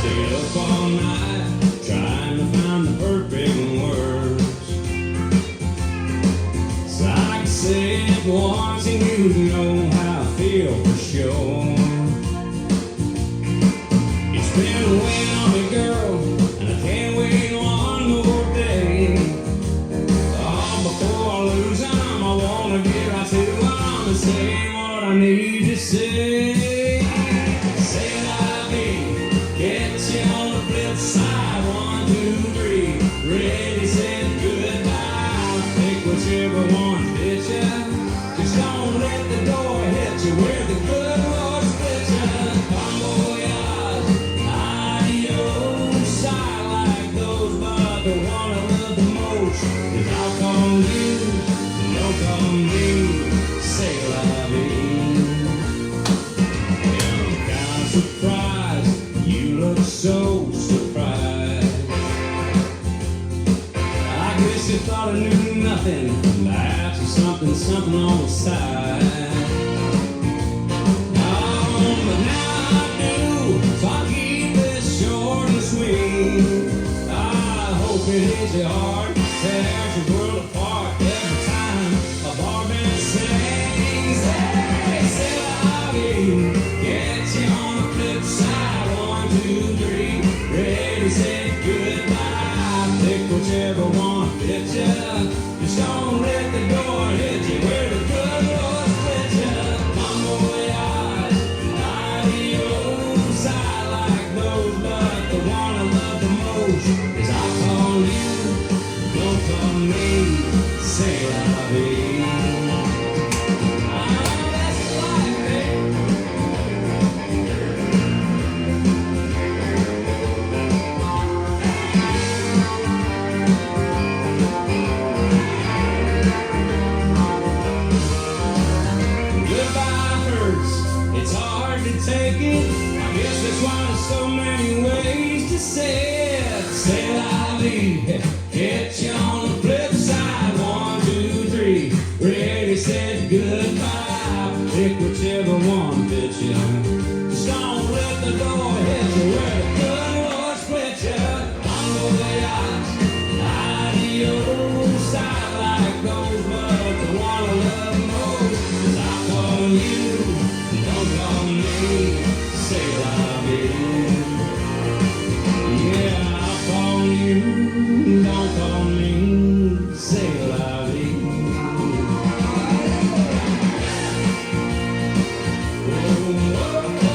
Stayed up all night trying to find the perfect words. So I can say it once and you know how I feel for sure. It's been weighing on me, girl, and I can't wait one more day. Oh, before I lose them, I wanna get right to what I'm saying, what I need to say. Say la vie, get you on the flip side. 1, 2, 3, ready, set, goodbye. Pick whichever one fits ya. Just don't let the door hit you where the good Lord split ya. Bon voyage, adios. I like those, but the one I love the most is I'll call you, don't call me. Say la vie. I'm kind of surprised, you look so surprised. I guess you thought I knew nothing, perhaps there's something on the side. But now I do, so I'll keep this short and sweet. I hope it hits you hard, tears your world apart every time a bar band sings. Hey, say la vie, get you on the flip side. 1, 2, 3, ready, set, goodbye. Pick whichever one fits ya. Just don't let the door hit you where the good Lord split ya. Bon voyage, adios. I like those, but the one I love the most is I call you, don't call me. Say la vie. That's life, babe. Goodbye hurts, it's hard to take it. I guess that's why there's so many ways to say it. Say la vie, get you on the flip side. 1, 2, 3, ready, set, goodbye. Pick whichever one fits you. Just don't let the door hit you where the good Lord split you. Bon voyage, adios. I like those, but the one I love most is I call you, don't call me. Say la vie. Yeah, I'll call you, don't call me. Say la vie. Oh, oh, oh.